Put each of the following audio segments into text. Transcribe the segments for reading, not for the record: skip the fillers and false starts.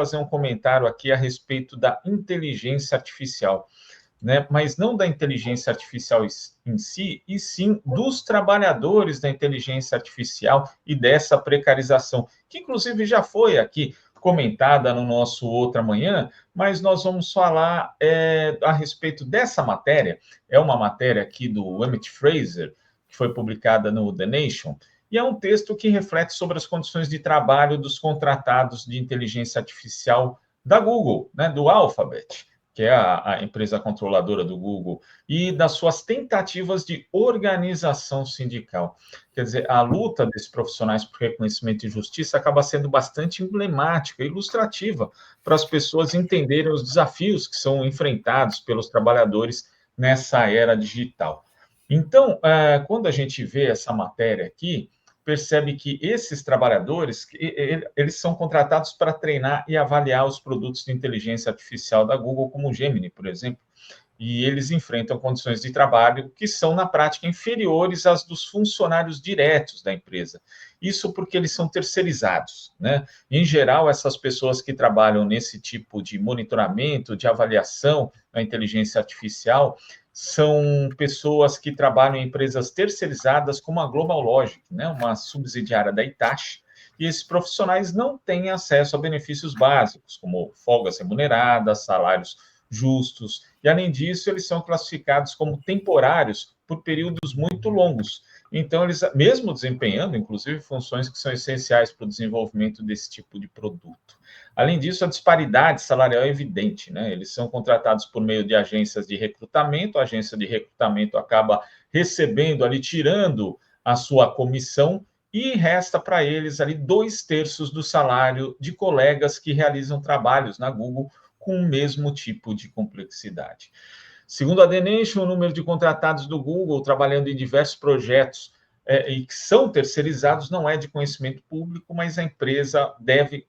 fazer um comentário aqui a respeito da inteligência artificial, né? Mas não da inteligência artificial em si, e sim dos trabalhadores da inteligência artificial e dessa precarização, que inclusive já foi aqui comentada no nosso Outra Manhã, mas nós vamos falar a respeito dessa matéria. É uma matéria aqui do Emmett Fraser, que foi publicada no The Nation, e é um texto que reflete sobre as condições de trabalho dos contratados de inteligência artificial da Google, né, do Alphabet, que é a empresa controladora do Google, e das suas tentativas de organização sindical. Quer dizer, a luta desses profissionais por reconhecimento e justiça acaba sendo bastante emblemática, ilustrativa, para as pessoas entenderem os desafios que são enfrentados pelos trabalhadores nessa era digital. Então, quando a gente vê essa matéria aqui, percebe que esses trabalhadores, eles são contratados para treinar e avaliar os produtos de inteligência artificial da Google, como o Gemini, por exemplo, e eles enfrentam condições de trabalho que são, na prática, inferiores às dos funcionários diretos da empresa. Isso porque eles são terceirizados, né? Em geral, essas pessoas que trabalham nesse tipo de monitoramento, de avaliação da inteligência artificial, são pessoas que trabalham em empresas terceirizadas como a Global Logic, né? Uma subsidiária da Hitachi, e esses profissionais não têm acesso a benefícios básicos, como folgas remuneradas, salários justos, e além disso, eles são classificados como temporários por períodos muito longos. Então, eles, mesmo desempenhando, inclusive, funções que são essenciais para o desenvolvimento desse tipo de produto. Além disso, a disparidade salarial é evidente, né? Eles são contratados por meio de agências de recrutamento, a agência de recrutamento acaba recebendo ali, tirando a sua comissão, e resta para eles ali 2/3 do salário de colegas que realizam trabalhos na Google com o mesmo tipo de complexidade. Segundo a The Nation, o número de contratados do Google trabalhando em diversos projetos e que são terceirizados não é de conhecimento público, mas a empresa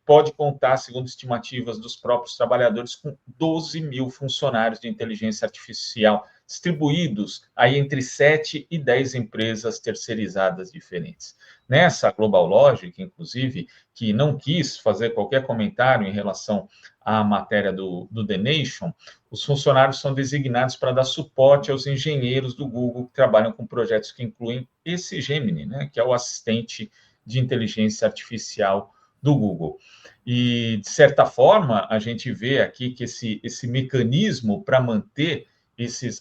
pode contar, segundo estimativas dos próprios trabalhadores, com 12 mil funcionários de inteligência artificial distribuídos aí entre 7 e 10 empresas terceirizadas diferentes. Nessa Global Logic, inclusive, que não quis fazer qualquer comentário em relação à matéria do The Nation, os funcionários são designados para dar suporte aos engenheiros do Google que trabalham com projetos que incluem esse Gemini, né, que é o assistente de inteligência artificial do Google. E, de certa forma, a gente vê aqui que esse mecanismo para manter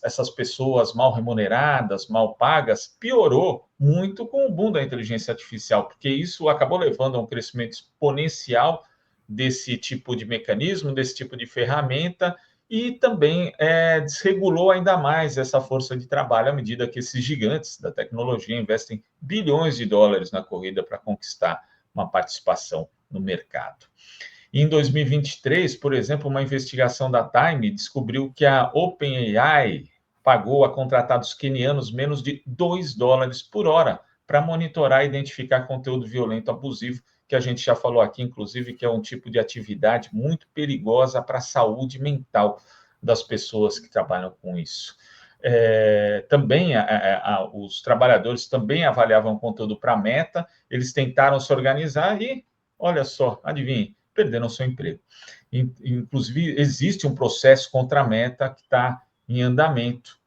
essas pessoas mal remuneradas, mal pagas, piorou muito com o boom da inteligência artificial, porque isso acabou levando a um crescimento exponencial desse tipo de mecanismo, desse tipo de ferramenta, e também desregulou ainda mais essa força de trabalho à medida que esses gigantes da tecnologia investem bilhões de dólares na corrida para conquistar uma participação no mercado. Em 2023, por exemplo, uma investigação da Time descobriu que a OpenAI pagou a contratados quenianos menos de $2 por hora para monitorar e identificar conteúdo violento abusivo, que a gente já falou aqui, inclusive, que é um tipo de atividade muito perigosa para a saúde mental das pessoas que trabalham com isso. Também os trabalhadores também avaliavam conteúdo para a Meta, eles tentaram se organizar e, olha só, adivinhe, perderam seu emprego. Inclusive, existe um processo contra a Meta que está em andamento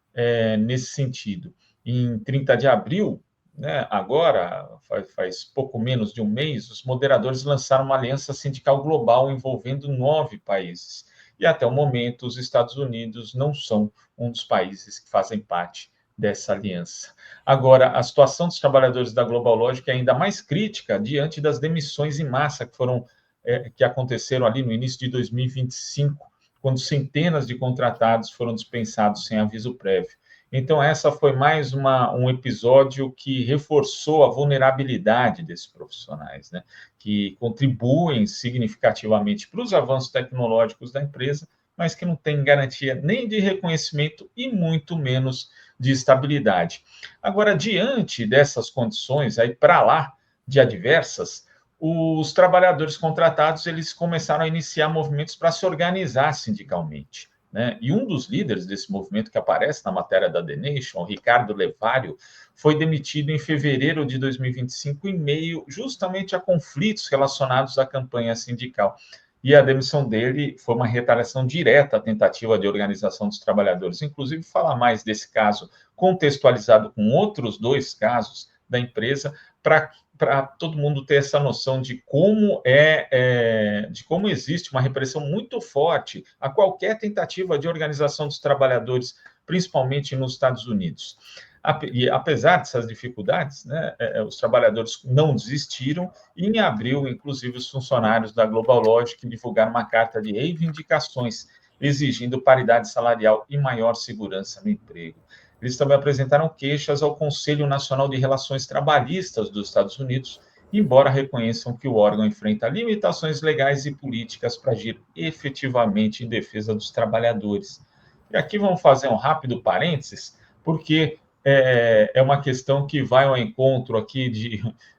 nesse sentido. Em 30 de abril, né, agora, faz pouco menos de um mês, os moderadores lançaram uma aliança sindical global envolvendo 9 países. E até o momento, os Estados Unidos não são um dos países que fazem parte dessa aliança. Agora, a situação dos trabalhadores da Global Logic é ainda mais crítica diante das demissões em massa que aconteceram ali no início de 2025, quando centenas de contratados foram dispensados sem aviso prévio. Então, essa foi mais um episódio que reforçou a vulnerabilidade desses profissionais, né? Que contribuem significativamente para os avanços tecnológicos da empresa, mas que não têm garantia nem de reconhecimento e muito menos de estabilidade. Agora, diante dessas condições, aí para lá de adversas, os trabalhadores contratados eles começaram a iniciar movimentos para se organizar sindicalmente, né? E um dos líderes desse movimento que aparece na matéria da The Nation, Ricardo Levário, foi demitido em fevereiro de 2025 em meio justamente a conflitos relacionados à campanha sindical. e a demissão dele foi uma retaliação direta à tentativa de organização dos trabalhadores. Inclusive, falar mais desse caso, contextualizado com outros 2 casos da empresa, para todo mundo ter essa noção de como de como existe uma repressão muito forte a qualquer tentativa de organização dos trabalhadores, principalmente nos Estados Unidos. E apesar dessas dificuldades, né, os trabalhadores não desistiram, e em abril, inclusive, os funcionários da Global Logic divulgaram uma carta de reivindicações, exigindo paridade salarial e maior segurança no emprego. Eles também apresentaram queixas ao Conselho Nacional de Relações Trabalhistas dos Estados Unidos, embora reconheçam que o órgão enfrenta limitações legais e políticas para agir efetivamente em defesa dos trabalhadores. E aqui vamos fazer um rápido parênteses, porque é uma questão que vai ao encontro aqui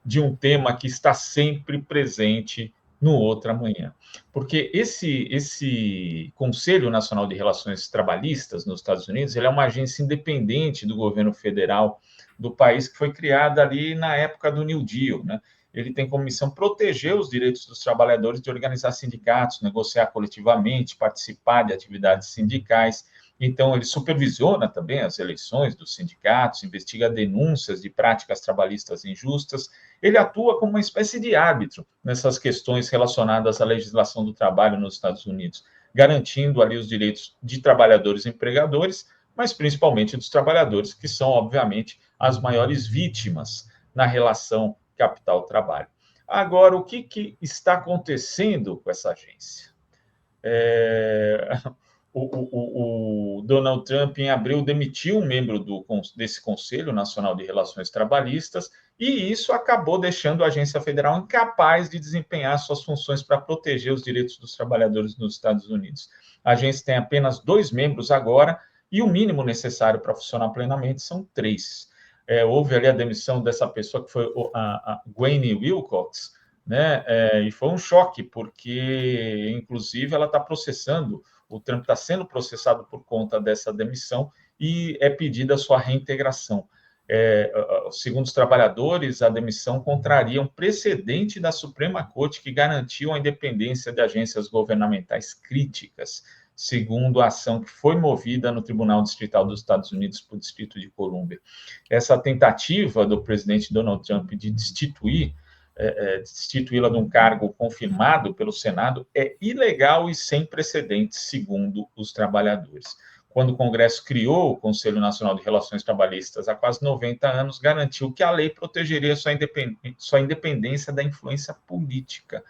de um tema que está sempre presente no Outra Manhã. Porque esse Conselho Nacional de Relações Trabalhistas nos Estados Unidos, ele é uma agência independente do governo federal do país, que foi criada ali na época do New Deal, né? Ele tem como missão proteger os direitos dos trabalhadores de organizar sindicatos, negociar coletivamente, participar de atividades sindicais. Então, ele supervisiona também as eleições dos sindicatos, investiga denúncias de práticas trabalhistas injustas. Ele atua como uma espécie de árbitro nessas questões relacionadas à legislação do trabalho nos Estados Unidos, garantindo ali os direitos de trabalhadores e empregadores, mas principalmente dos trabalhadores, que são, obviamente, as maiores vítimas na relação capital-trabalho. Agora, o que está acontecendo com essa agência? O Donald Trump, em abril, demitiu um membro desse Conselho Nacional de Relações Trabalhistas, e isso acabou deixando a agência federal incapaz de desempenhar suas funções para proteger os direitos dos trabalhadores nos Estados Unidos. A agência tem apenas 2 membros agora, e o mínimo necessário para funcionar plenamente são 3. Houve ali a demissão dessa pessoa, que foi a Gwenny Wilcox, né? E foi um choque, porque, inclusive, ela está processando, o Trump está sendo processado por conta dessa demissão, e é pedida a sua reintegração. Segundo os trabalhadores, a demissão contraria um precedente da Suprema Corte que garantiu a independência de agências governamentais críticas, segundo a ação que foi movida no Tribunal Distrital dos Estados Unidos por Distrito de Colômbia. Essa tentativa do presidente Donald Trump de destituí-la de um cargo confirmado pelo Senado é ilegal e sem precedentes, segundo os trabalhadores. Quando o Congresso criou o Conselho Nacional de Relações Trabalhistas há quase 90 anos, garantiu que a lei protegeria sua independência da influência política,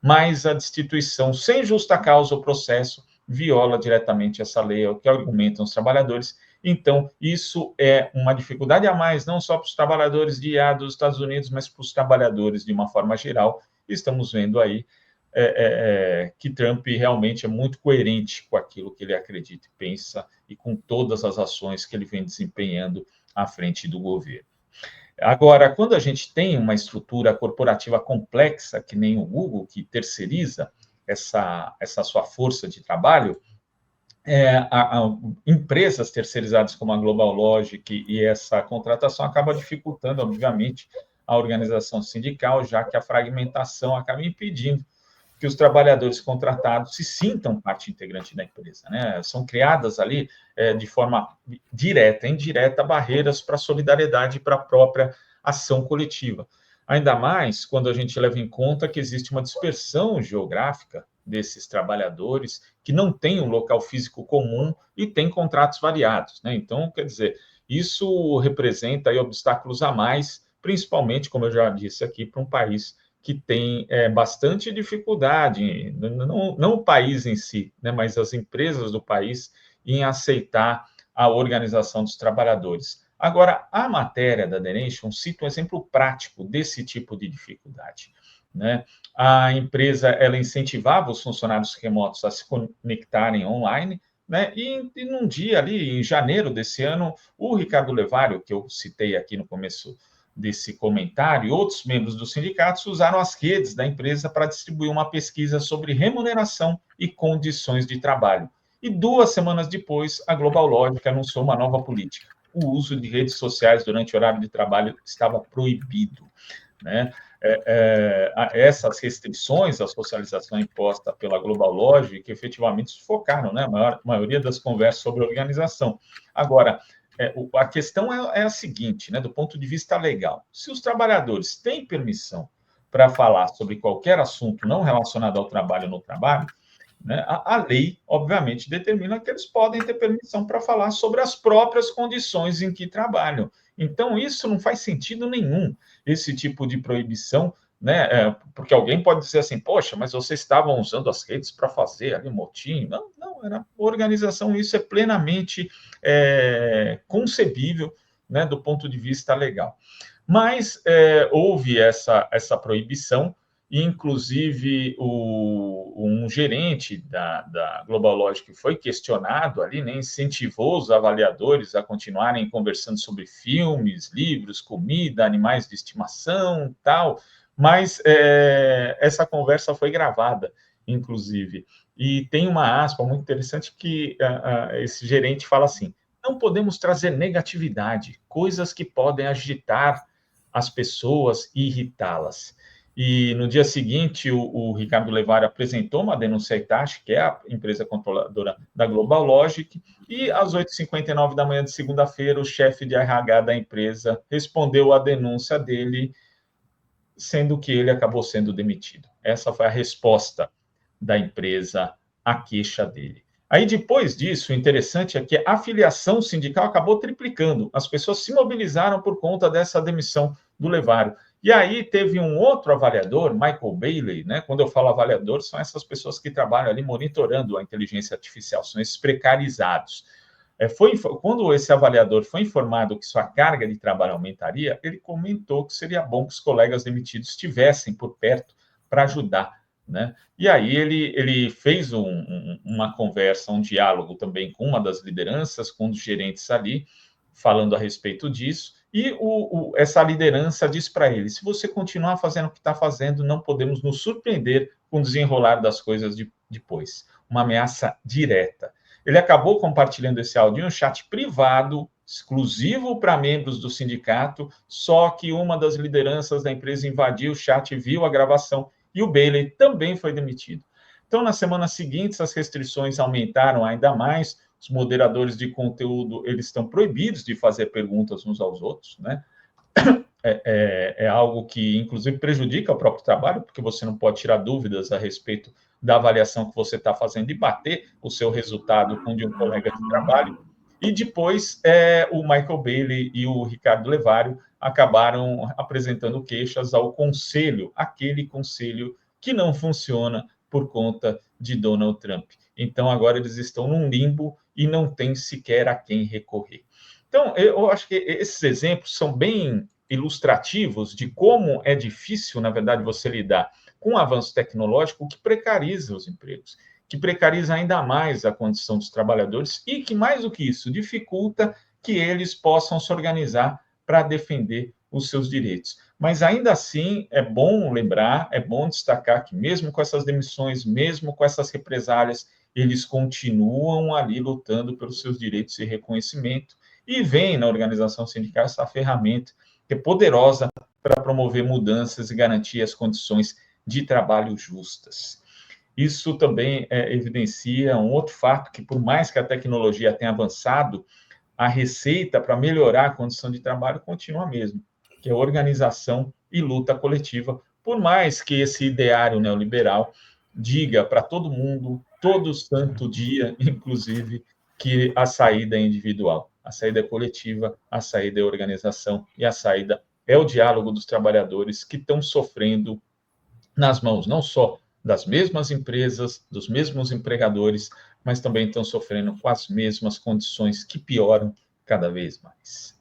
mas a destituição sem justa causa ou processo viola diretamente essa lei, é o que argumentam os trabalhadores. Então, isso é uma dificuldade a mais, não só para os trabalhadores de IA dos Estados Unidos, mas para os trabalhadores de uma forma geral. Estamos vendo aí que Trump realmente é muito coerente com aquilo que ele acredita e pensa, e com todas as ações que ele vem desempenhando à frente do governo. Agora, quando a gente tem uma estrutura corporativa complexa, que nem o Google, que terceiriza essa sua força de trabalho, empresas terceirizadas como a Global Logic e essa contratação acaba dificultando, obviamente, a organização sindical, já que a fragmentação acaba impedindo que os trabalhadores contratados se sintam parte integrante da empresa, né? São criadas ali, de forma direta e indireta, barreiras para a solidariedade e para a própria ação coletiva. Ainda mais quando a gente leva em conta que existe uma dispersão geográfica desses trabalhadores, que não têm um local físico comum e têm contratos variados, né? Então, quer dizer, isso representa aí obstáculos a mais, principalmente, como eu já disse aqui, para um país que tem bastante dificuldade, não o país em si, né, mas as empresas do país, em aceitar a organização dos trabalhadores. Agora, a matéria da The Nation cita um exemplo prático desse tipo de dificuldade, né? A empresa, ela incentivava os funcionários remotos a se conectarem online, né? E num dia ali, em janeiro desse ano, o Ricardo Levário, que eu citei aqui no começo desse comentário, e outros membros dos sindicatos usaram as redes da empresa para distribuir uma pesquisa sobre remuneração e condições de trabalho. E 2 semanas depois, a Global Logic anunciou uma nova política. O uso de redes sociais durante o horário de trabalho estava proibido, né? essas restrições à socialização imposta pela GlobalLogic efetivamente sufocaram, né, a maioria das conversas sobre organização. Agora, a questão é a seguinte, né, do ponto de vista legal: se os trabalhadores têm permissão para falar sobre qualquer assunto não relacionado ao trabalho no trabalho, né, a lei, obviamente, determina que eles podem ter permissão para falar sobre as próprias condições em que trabalham. Então, isso não faz sentido nenhum, esse tipo de proibição, né? Porque alguém pode dizer assim, poxa, mas vocês estavam usando as redes para fazer ali motim. Não, não, era organização, isso é plenamente concebível, né, do ponto de vista legal. Mas houve essa proibição, e inclusive um gerente da GlobalLogic foi questionado ali, né, incentivou os avaliadores a continuarem conversando sobre filmes, livros, comida, animais de estimação, tal, mas essa conversa foi gravada, inclusive. E tem uma aspa muito interessante que esse gerente fala assim: não podemos trazer negatividade, coisas que podem agitar as pessoas e irritá-las. E no dia seguinte, o Ricardo Levari apresentou uma denúncia à Hitachi, que é a empresa controladora da GlobalLogic, e às 8h59 da manhã de segunda-feira, o chefe de RH da empresa respondeu à denúncia dele, sendo que ele acabou sendo demitido. Essa foi a resposta da empresa à queixa dele. Aí, depois disso, o interessante é que a filiação sindical acabou triplicando. As pessoas se mobilizaram por conta dessa demissão do Levário. E aí teve um outro avaliador, Michael Bailey, né? Quando eu falo avaliador, são essas pessoas que trabalham ali monitorando a inteligência artificial, são esses precarizados. Quando esse avaliador foi informado que sua carga de trabalho aumentaria, ele comentou que seria bom que os colegas demitidos estivessem por perto para ajudar, né? E aí ele fez uma conversa, um diálogo também com uma das lideranças, com um dos gerentes ali, falando a respeito disso, e essa liderança diz para ele: se você continuar fazendo o que está fazendo, não podemos nos surpreender com o desenrolar das coisas depois. Uma ameaça direta. Ele acabou compartilhando esse áudio em um chat privado, exclusivo para membros do sindicato, só que uma das lideranças da empresa invadiu o chat, viu a gravação, e o Bailey também foi demitido. Então, nas semanas seguintes, as restrições aumentaram ainda mais. Os moderadores de conteúdo, eles estão proibidos de fazer perguntas uns aos outros, né? É algo que, inclusive, prejudica o próprio trabalho, porque você não pode tirar dúvidas a respeito da avaliação que você está fazendo e bater o seu resultado com o de um colega de trabalho. E depois, o Michael Bailey e o Ricardo Levário acabaram apresentando queixas ao conselho, aquele conselho que não funciona por conta de Donald Trump. Então, agora eles estão num limbo e não tem sequer a quem recorrer. Então, eu acho que esses exemplos são bem ilustrativos de como é difícil, na verdade, você lidar com o avanço tecnológico que precariza os empregos, que precariza ainda mais a condição dos trabalhadores e que, mais do que isso, dificulta que eles possam se organizar para defender os seus direitos. Mas, ainda assim, é bom lembrar, é bom destacar que, mesmo com essas demissões, mesmo com essas represálias, eles continuam ali lutando pelos seus direitos e reconhecimento e veem na organização sindical essa ferramenta que é poderosa para promover mudanças e garantir as condições de trabalho justas. Isso também evidencia um outro fato, que por mais que a tecnologia tenha avançado, a receita para melhorar a condição de trabalho continua a mesma, que é organização e luta coletiva, por mais que esse ideário neoliberal diga para todo mundo, todo santo dia, inclusive, que a saída é individual, a saída é coletiva, a saída é organização e a saída é o diálogo dos trabalhadores que estão sofrendo nas mãos não só das mesmas empresas, dos mesmos empregadores, mas também estão sofrendo com as mesmas condições que pioram cada vez mais.